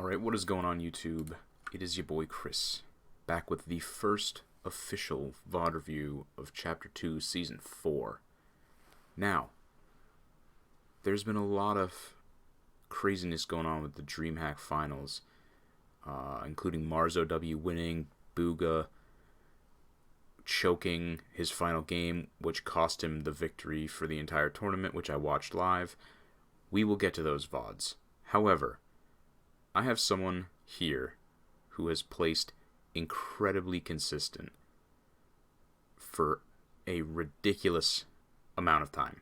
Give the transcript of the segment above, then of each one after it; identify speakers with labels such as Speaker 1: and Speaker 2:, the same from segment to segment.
Speaker 1: Alright, what is going on YouTube? It is your boy Chris, back with the first official VOD review of Chapter 2, Season 4. Now, there's been a lot of craziness going on with the Dreamhack finals, including Marzo W winning, Booga choking his final game, which cost him the victory for the entire tournament, which I watched live. We will get to those VODs. However, I have someone here who has placed incredibly consistent for a ridiculous amount of time.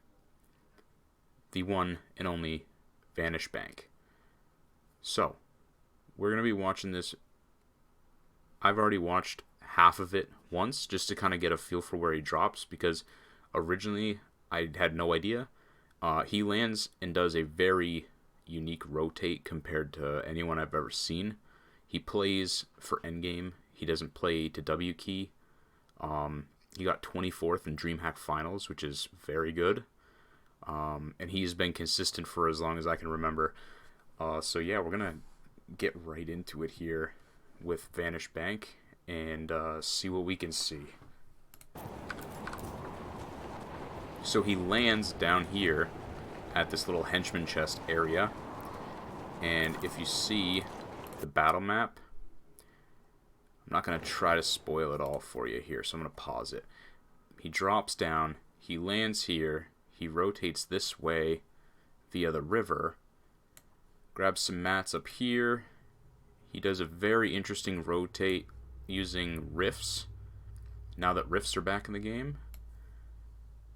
Speaker 1: The one and only Vanish Bank. So, we're going to be watching this. I've already watched half of it once just to kind of get a feel for where he drops, because originally I had no idea. He lands and does a very unique rotate compared to anyone I've ever seen. He plays for endgame. He doesn't play to W key. He got 24th in Dreamhack finals, which is very good. And he's been consistent for as long as I can remember. So yeah, we're gonna get right into it here with Vanish Bank and see what we can see. So he lands down here at this little henchman chest area, and if you see the battle map, I'm not going to try to spoil it all for you here, so I'm going to pause it. He drops down, he lands here, he rotates this way via the river, grabs some mats up here. He does a very interesting rotate using rifts, now that rifts are back in the game,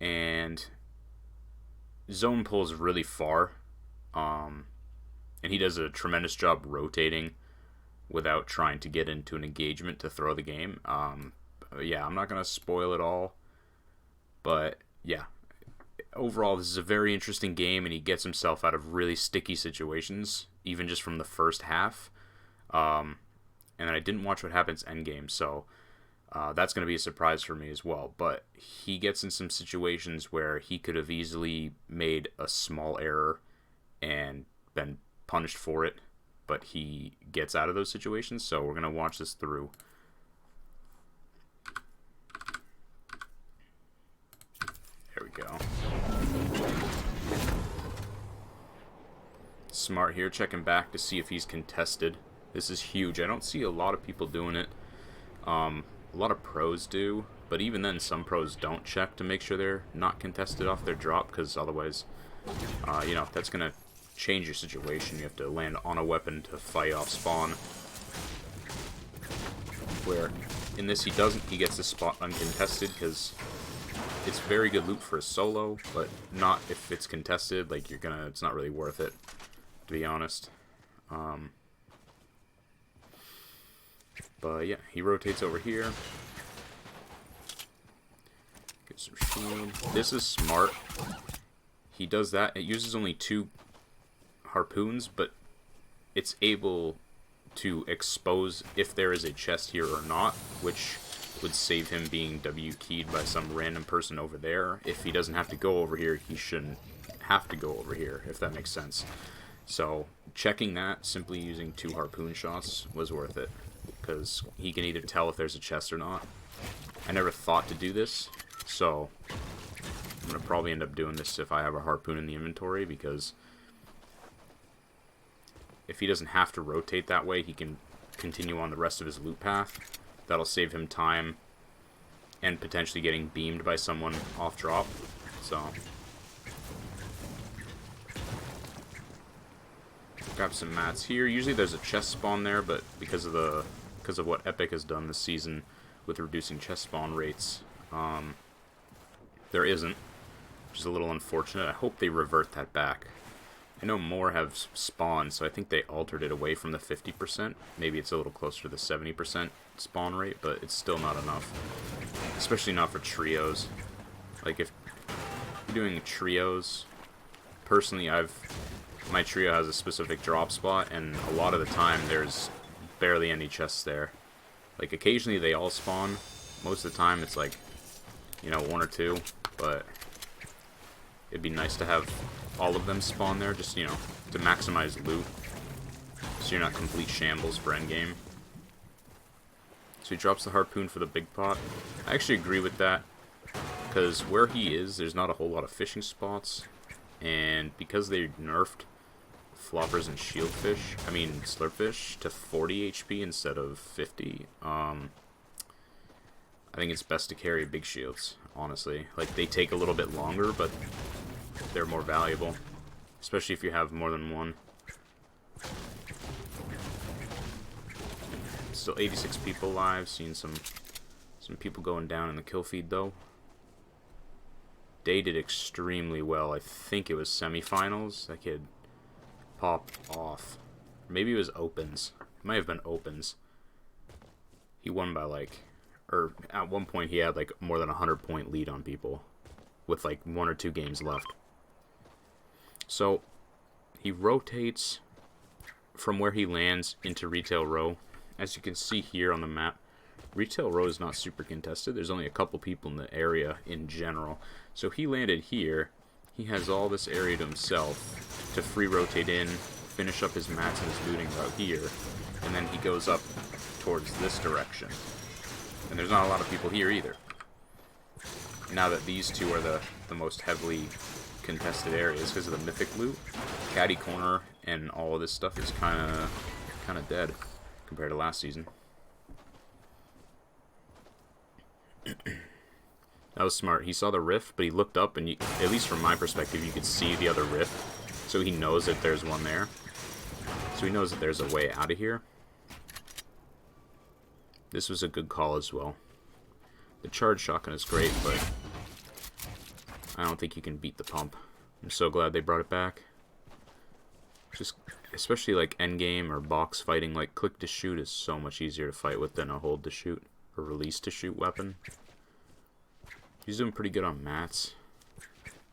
Speaker 1: and zone pulls really far, and he does a tremendous job rotating without trying to get into an engagement to throw the game. Yeah, I'm not going to spoil it all, but yeah, overall this is a very interesting game, and he gets himself out of really sticky situations, even just from the first half. And I didn't watch what happens endgame, so that's going to be a surprise for me as well. But he gets in some situations where he could have easily made a small error and been punished for it, but he gets out of those situations, so we're going to watch this through. There we go. Smart here, checking back to see if he's contested. This is huge. I don't see a lot of people doing it. A lot of pros do, but even then some pros don't check to make sure they're not contested off their drop, because otherwise, that's going to change your situation. You have to land on a weapon to fight off spawn. Where in this he doesn't. He gets the spot uncontested because it's very good loot for a solo, but not if it's contested. Like, it's not really worth it, to be honest. But yeah, he rotates over here. Get some shield. This is smart. He does that. It uses only 2 harpoons, but it's able to expose if there is a chest here or not, which would save him being W keyed by some random person over there. If he doesn't have to go over here, he shouldn't have to go over here, if that makes sense. So checking that, simply using 2 harpoon shots, was worth it, because he can either tell if there's a chest or not. I never thought to do this, so I'm going to probably end up doing this if I have a harpoon in the inventory, because if he doesn't have to rotate that way, he can continue on the rest of his loot path. That'll save him time and potentially getting beamed by someone off drop. So grab some mats here. Usually there's a chest spawn there, but because of what Epic has done this season with reducing chest spawn rates, there isn't, which is a little unfortunate. I hope they revert that back. I know more have spawned, so I think they altered it away from the 50%. Maybe it's a little closer to the 70% spawn rate, but it's still not enough, especially not for trios. Like, if you're doing trios, personally, my trio has a specific drop spot, and a lot of the time there's barely any chests there. Like, occasionally they all spawn. Most of the time it's like, 1 or 2, but it'd be nice to have all of them spawn there, just, to maximize loot. so you're not complete shambles for endgame. So he drops the harpoon for the big pot. I actually agree with that, because where he is, there's not a whole lot of fishing spots, and because they nerfed floppers and slurpfish to 40 HP instead of 50, I think it's best to carry big shields, honestly. Like, they take a little bit longer, but they're more valuable, especially if you have more than one. Still 86 people alive, seeing some people going down in the kill feed though. Day did extremely well. I think it was semifinals. That kid popped off. Maybe it was opens. It might have been opens. He won by like, or at one point he had like more than 100-point lead on people with like 1 or 2 games left. So he rotates from where he lands into retail row. As you can see here on the map, retail row is not super contested. There's only a couple people in the area in general. So he landed here. He has all this area to himself to free rotate in, finish up his mats and his looting route here, and then he goes up towards this direction. And there's not a lot of people here either. Now that these two are the most heavily contested areas because of the mythic loot, caddy corner and all of this stuff is kind of dead compared to last season. That was smart. He saw the rift, but he looked up, and at least from my perspective, you could see the other rift, so he knows that there's one there. So he knows that there's a way out of here. This was a good call as well. The charge shotgun is great, but I don't think you can beat the pump. I'm so glad they brought it back. Just, especially like endgame or box fighting, like click to shoot is so much easier to fight with than a hold to shoot or release to shoot weapon. He's doing pretty good on mats,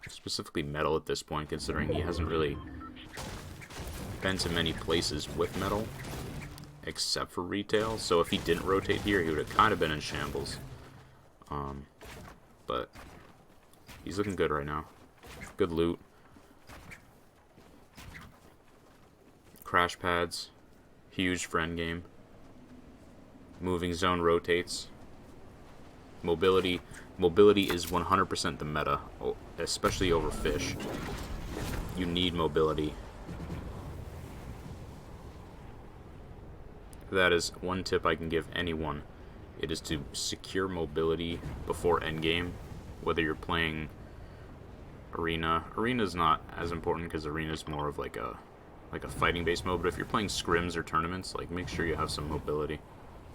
Speaker 1: specifically metal at this point, considering he hasn't really been to many places with metal except for retail. So if he didn't rotate here, he would have kind of been in shambles. But he's looking good right now. Good loot. Crash pads, huge for endgame. Moving zone rotates. Mobility is 100% the meta, especially over fish. You need mobility. That is one tip I can give anyone. It is to secure mobility before endgame, whether you're playing arena. Arena's not as important because arena's more of like a fighting based mode, but if you're playing scrims or tournaments, like make sure you have some mobility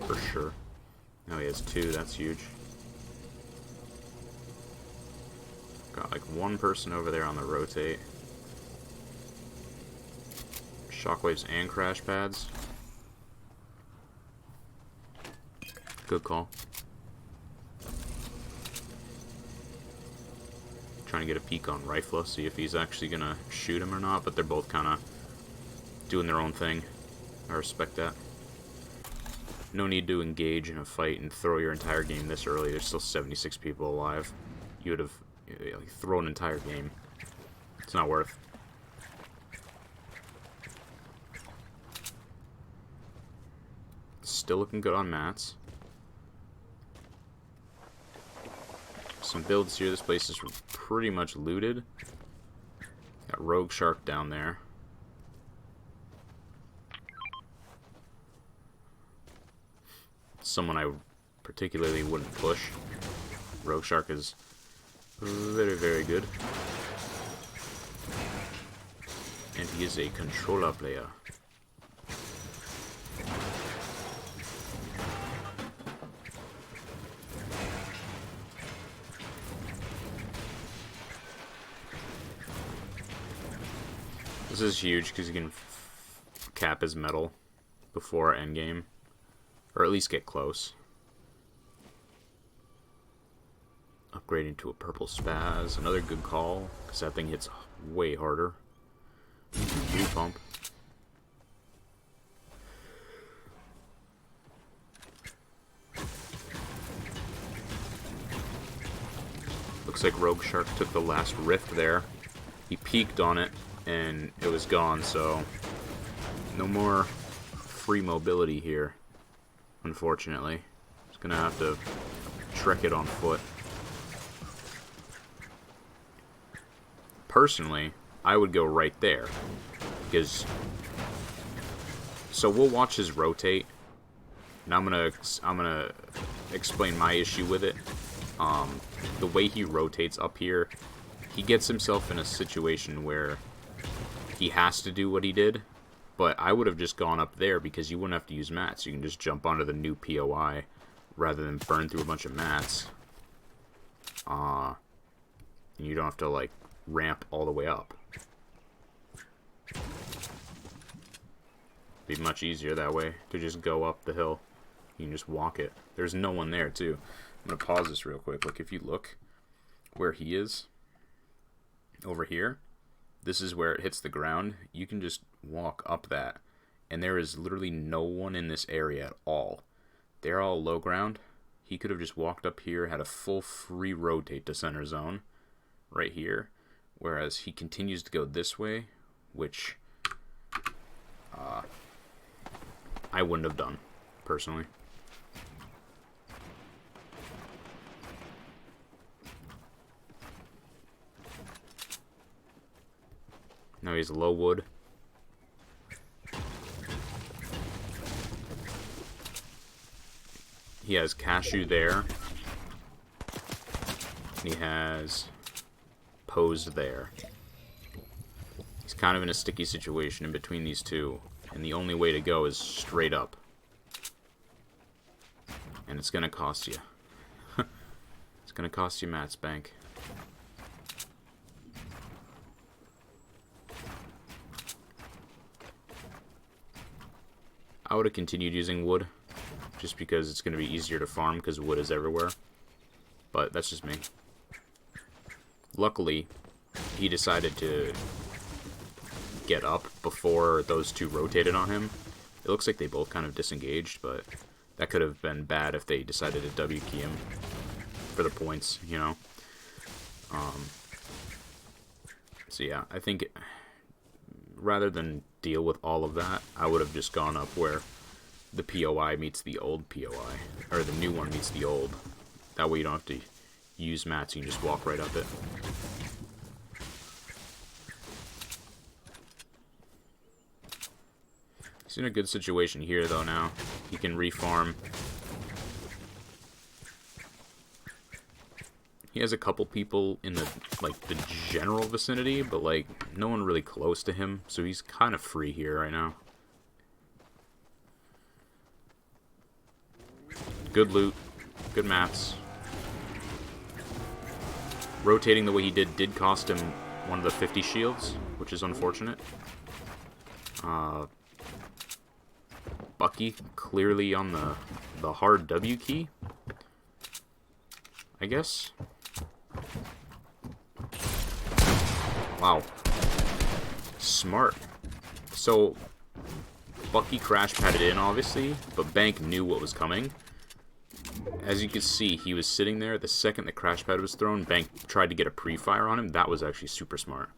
Speaker 1: for sure. Now he has 2, that's huge. Got like one person over there on the rotate. Shockwaves and crash pads. Good call. Trying to get a peek on Rifla, see if he's actually gonna shoot him or not, but they're both kind of doing their own thing. I respect that. No need to engage in a fight and throw your entire game this early. There's still 76 people alive. You would have thrown an entire game. It's not worth. Still looking good on mats. Some builds here. This place is pretty much looted. Got Rogue Shark down there. Someone I particularly wouldn't push. Rogue Shark is very, very good. And he is a controller player. This is huge because you can cap his metal before endgame. Or at least get close. Upgrading to a purple spaz. Another good call, because that thing hits way harder. New pump. Looks like Rogue Shark took the last rift there. He peeked on it, and it was gone, so no more free mobility here, unfortunately. Just gonna have to trek it on foot. Personally, I would go right there, because... So we'll watch his rotate, and I'm gonna explain my issue with it. The way he rotates up here, he gets himself in a situation where he has to do what he did, but I would have just gone up there because you wouldn't have to use mats. You can just jump onto the new POI rather than burn through a bunch of mats. And you don't have to, like, ramp all the way up. Be much easier that way to just go up the hill. You can just walk it. There's no one there, too. I'm going to pause this real quick. Like, if you look where he is, over here, this is where it hits the ground. You can just walk up that, and there is literally no one in this area at all. They're all low ground. He could have just walked up here, had a full free rotate to center zone, right here, whereas he continues to go this way, which I wouldn't have done, personally. Now he's low wood. He has cashew there. He has posed there. He's kind of in a sticky situation in between these two, and the only way to go is straight up. And it's gonna cost you. It's gonna cost you Matt's bank. I would have continued using wood, just because it's going to be easier to farm, because wood is everywhere. But that's just me. Luckily, he decided to get up before those two rotated on him. It looks like they both kind of disengaged, but that could have been bad if they decided to W key him for the points, you know. So yeah, I think rather than deal with all of that, I would have just gone up where the POI meets the old POI, or the new one meets the old. That way you don't have to use mats, you can just walk right up it. He's in a good situation here though now. He can refarm. He has a couple people in the, like, the general vicinity, but, like, no one really close to him, so he's kind of free here right now. Good loot. Good mats. Rotating the way he did cost him one of the 50 shields, which is unfortunate. Bucky clearly on the hard W key, I guess. Wow. Smart. So, Bucky crash padded in, obviously, but Bank knew what was coming. As you can see, he was sitting there. The second the crash pad was thrown, Bank tried to get a pre-fire on him. That was actually super smart.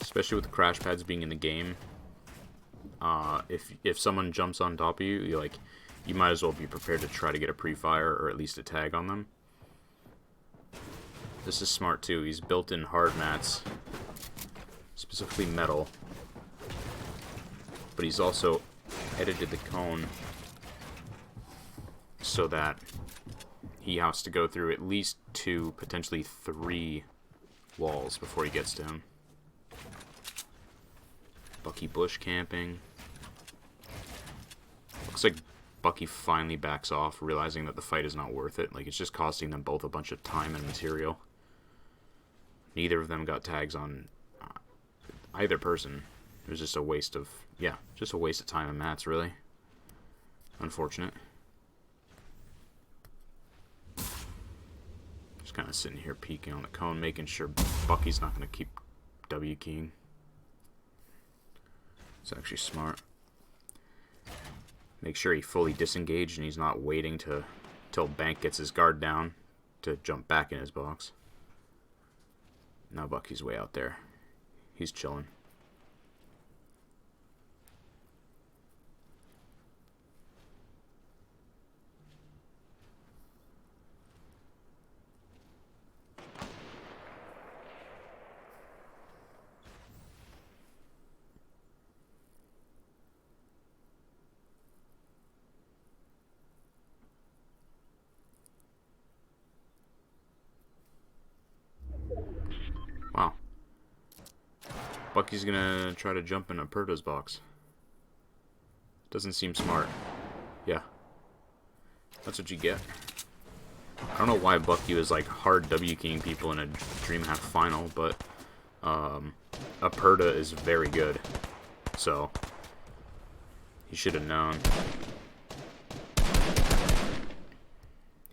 Speaker 1: Especially with the crash pads being in the game. If someone jumps on top of you, you might as well be prepared to try to get a pre-fire or at least a tag on them. This is smart too. He's built in hard mats, specifically metal, but he's also edited the cone so that he has to go through at least 2, potentially 3 walls before he gets to him. Bucky bush camping. Looks like Bucky finally backs off, realizing that the fight is not worth it. Like, it's just costing them both a bunch of time and material. Neither of them got tags on either person. It was just a waste of, yeah, just a waste of time and mats, really. Unfortunate. Just kind of sitting here peeking on the cone, making sure Bucky's not going to keep W keying. It's actually smart. Make sure he fully disengaged and he's not waiting to till Bank gets his guard down to jump back in his box. Now Bucky's way out there. He's chilling. Wow. Bucky's gonna try to jump in Aperta's box. Doesn't seem smart. Yeah. That's what you get. I don't know why Bucky was like hard W-keying people in a Dreamhack final, but Aperta is very good. So he should have known.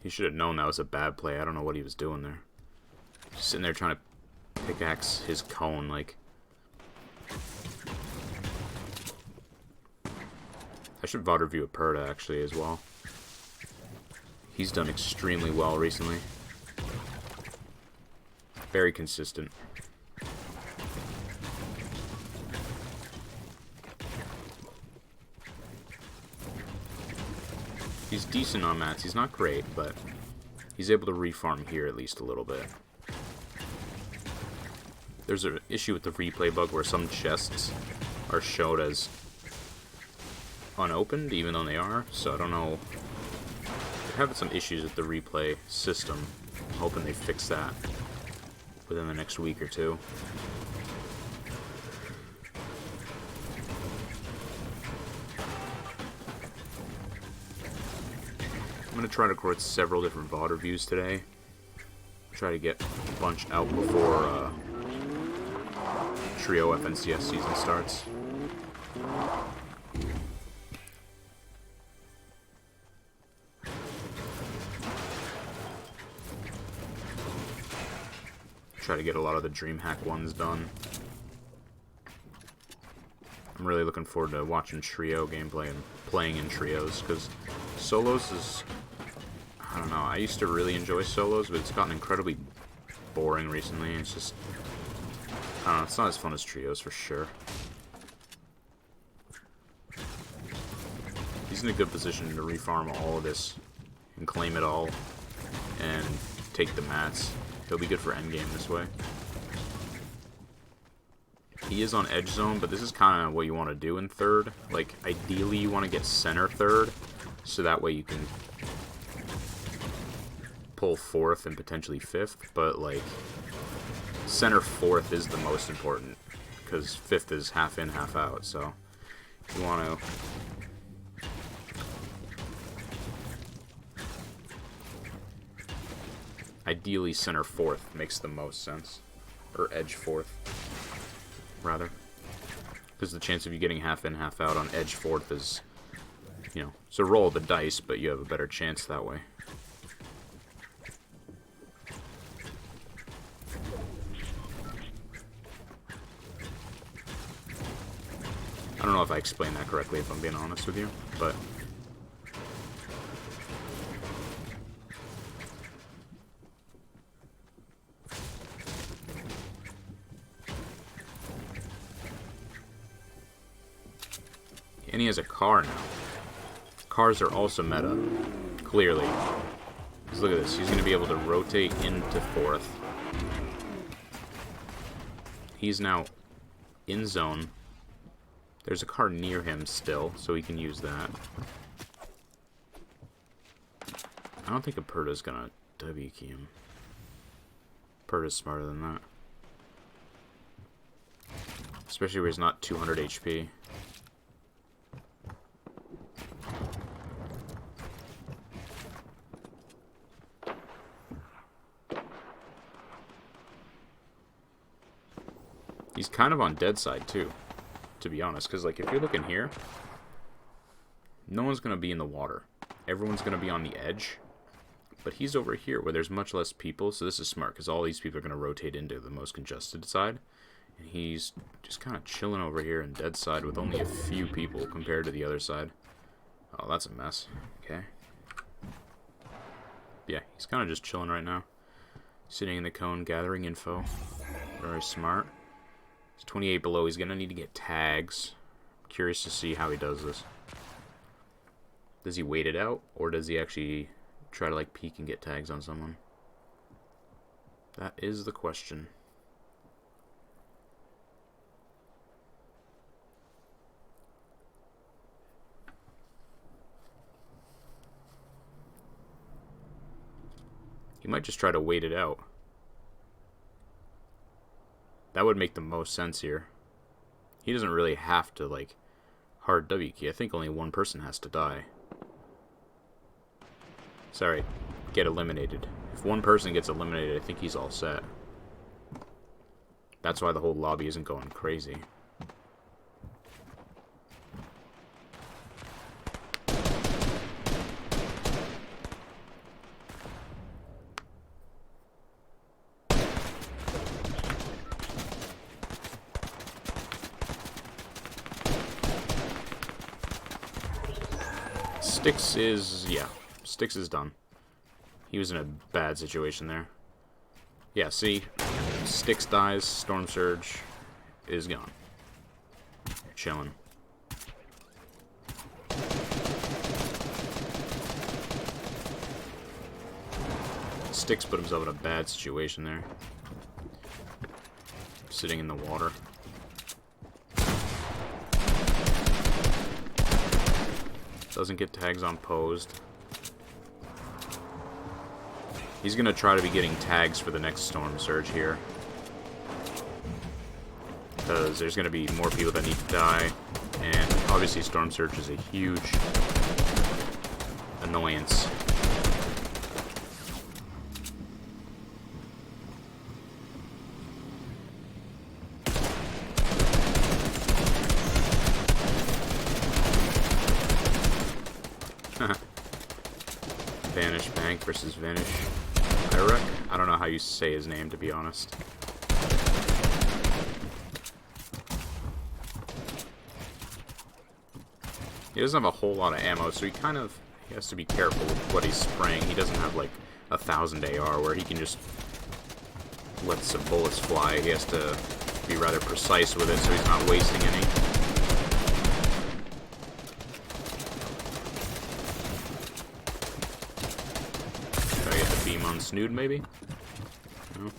Speaker 1: He should have known that was a bad play. I don't know what he was doing there. Just sitting there trying to pickaxe his cone, like. I should VOD review Aperta actually as well. He's done extremely well recently. Very consistent. He's decent on mats. He's not great, but he's able to refarm here at least a little bit. There's an issue with the replay bug where some chests are showed as unopened, even though they are, so I don't know. They're having some issues with the replay system. I'm hoping they fix that within the next week or two. I'm going to try to record several different VOD reviews today. Try to get a bunch out before Trio FNCS season starts. Try to get a lot of the Dreamhack ones done. I'm really looking forward to watching Trio gameplay and playing in trios, because solos is, I don't know, I used to really enjoy solos, but it's gotten incredibly boring recently. It's just, I don't know, it's not as fun as trios for sure. He's in a good position to refarm all of this and claim it all and take the mats. He'll be good for endgame this way. He is on edge zone, but this is kind of what you want to do in third. Like, ideally you want to get center third, so that way you can pull fourth and potentially fifth, but like, center fourth is the most important, because fifth is half in, half out, so you want to ideally center fourth makes the most sense, or edge fourth rather, because the chance of you getting half in, half out on edge fourth is, you know, it's a roll of the dice, but you have a better chance that way. I don't know if I explained that correctly, if I'm being honest with you, but and he has a car now. Cars are also meta, clearly. Because look at this, he's going to be able to rotate into fourth. He's now in zone. There's a car near him still, so he can use that. I don't think Aperta's going to W-key him. Aperta's smarter than that. Especially where he's not 200 HP. He's kind of on dead side too, to be honest, because like if you're looking here, no one's going to be in the water. Everyone's going to be on the edge, but he's over here where there's much less people, so this is smart because all these people are going to rotate into the most congested side, and he's just kind of chilling over here in dead side with only a few people compared to the other side. Oh, that's a mess. Okay. Yeah, he's kind of just chilling right now. Sitting in the cone, gathering info. Very smart. He's 28 below. He's going to need to get tags. Curious to see how he does this. Does he wait it out, or does he actually try to like peek and get tags on someone? That is the question. He might just try to wait it out. That would make the most sense here. He doesn't really have to like hard W key. I think only one person has to die. Sorry, get eliminated. If one person gets eliminated, I think he's all set. That's why the whole lobby isn't going crazy. Styx is, yeah, Styx is done. He was in a bad situation there. Yeah, see, Styx dies, Storm Surge is gone. Chilling. Styx put himself in a bad situation there. Sitting in the water. Doesn't get tags on posed. He's going to try to be getting tags for the next Storm Surge here. Because there's going to be more people that need to die. And obviously Storm Surge is a huge annoyance. Vanish Bank versus Vanish. I don't know how you say his name, to be honest. He doesn't have a whole lot of ammo, so he has to be careful with what he's spraying. He doesn't have like 1,000 AR where he can just let some bullets fly. He has to be rather precise with it so he's not wasting any. On Snood, maybe? No.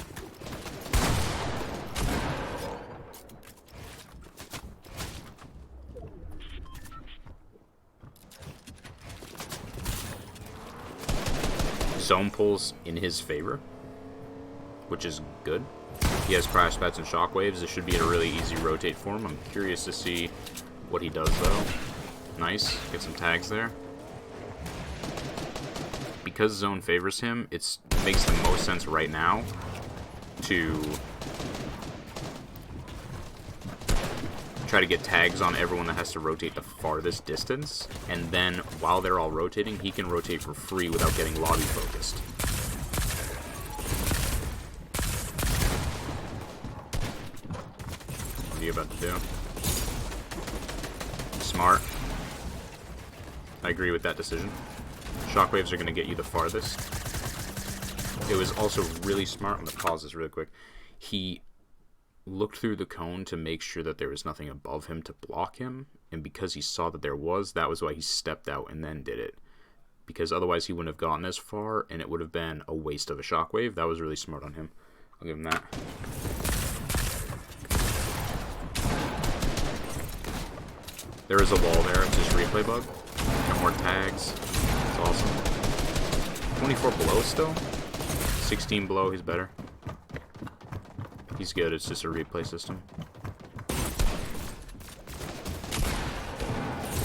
Speaker 1: Zone pulls in his favor, which is good. He has crash pads and shockwaves. It should be a really easy rotate for him. I'm curious to see what he does, though. Nice. Get some tags there. Because zone favors him, it makes the most sense right now to try to get tags on everyone that has to rotate the farthest distance, and then while they're all rotating, he can rotate for free without getting lobby focused. What are you about to do? Smart. I agree with that decision. Shockwaves are going to get you the farthest. It was also really smart. I'm going to pause this really quick. He looked through the cone to make sure that there was nothing above him to block him. And because he saw that there was, that was why he stepped out and then did it. Because otherwise he wouldn't have gotten as far, and it would have been a waste of a shockwave. That was really smart on him. I'll give him that. There is a wall there. It's just replay bug. No more tags. Awesome. 24 below still? 16 below, he's better. He's good, it's just a replay system.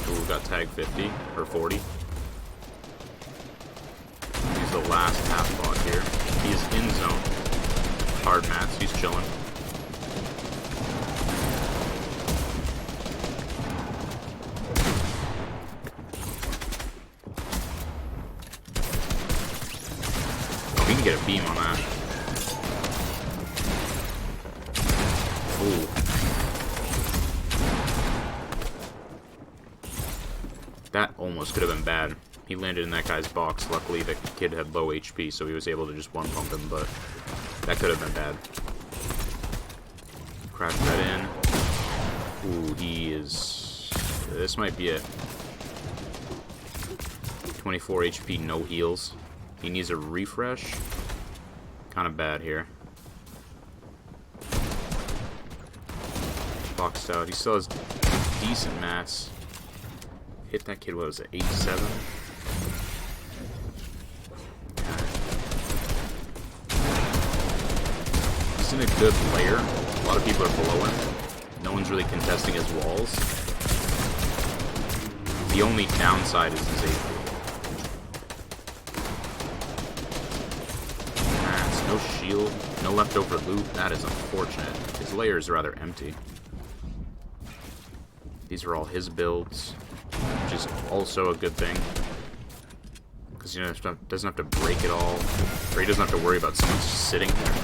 Speaker 1: Ooh, got tag 50, or 40. He's the last half bot here. He is in zone. Hard mats, he's chilling. Get a beam on that. Ooh. That almost could have been bad. He landed in that guy's box. Luckily, the kid had low HP, so he was able to just one-pump him, but that could have been bad. Crash that in. Ooh, he is... This might be it. 24 HP, no heals. He needs a refresh. Kind of bad here. Boxed out. He still has decent mats. Hit that kid, what was it, 87? He's in a good layer. A lot of people are below him. No one's really contesting his walls. The only downside is his HP. No shield, no leftover loot. That is unfortunate. His layer is rather empty. These are all his builds, which is also a good thing. Because he doesn't have to break it all, or he doesn't have to worry about someone just sitting there.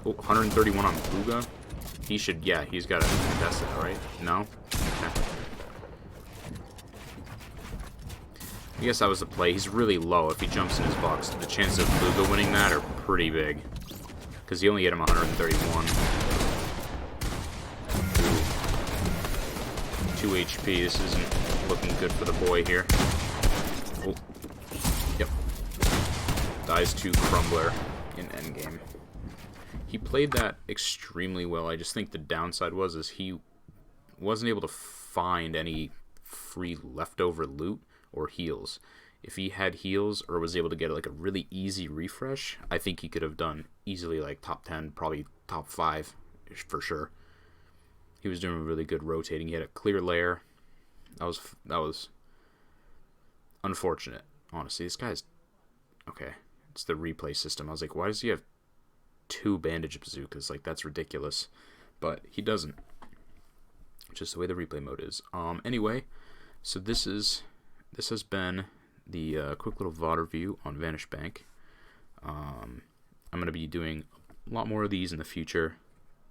Speaker 1: Oh, 131 on Booga. He should, yeah, he's got to contest that, right? No? Okay. I guess that was the play. He's really low if he jumps in his box. The chances of Booga winning that are pretty big. Because he only hit him 131. 2 HP. This isn't looking good for the boy here. Oh. Yep. Dies to Crumbler in endgame. He played that extremely well. I just think the downside is he wasn't able to find any free leftover loot or heals. If he had heals or was able to get like a really easy refresh, I think he could have done easily like top 10, probably top 5 for sure. He was doing really good rotating. He had a clear layer. That was unfortunate, honestly. This guy's okay. It's the replay system. I was like, why does he have 2 bandage bazookas? Like, that's ridiculous. But he doesn't. Just the way the replay mode is. Anyway, so this has been the quick little VOD review on Vanish Bank. I'm going to be doing a lot more of these in the future.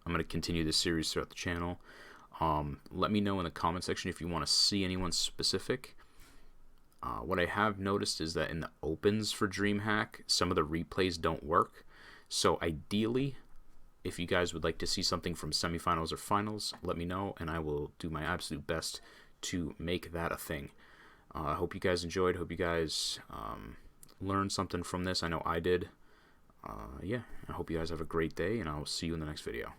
Speaker 1: I'm going to continue this series throughout the channel. Let me know in the comment section if you want to see anyone specific. What I have noticed is that in the opens for Dreamhack, some of the replays don't work. So ideally, if you guys would like to see something from semifinals or finals, let me know, and I will do my absolute best to make that a thing. I hope you guys enjoyed. Hope you guys learned something from this. I know I did. Yeah, I hope you guys have a great day, and I'll see you in the next video.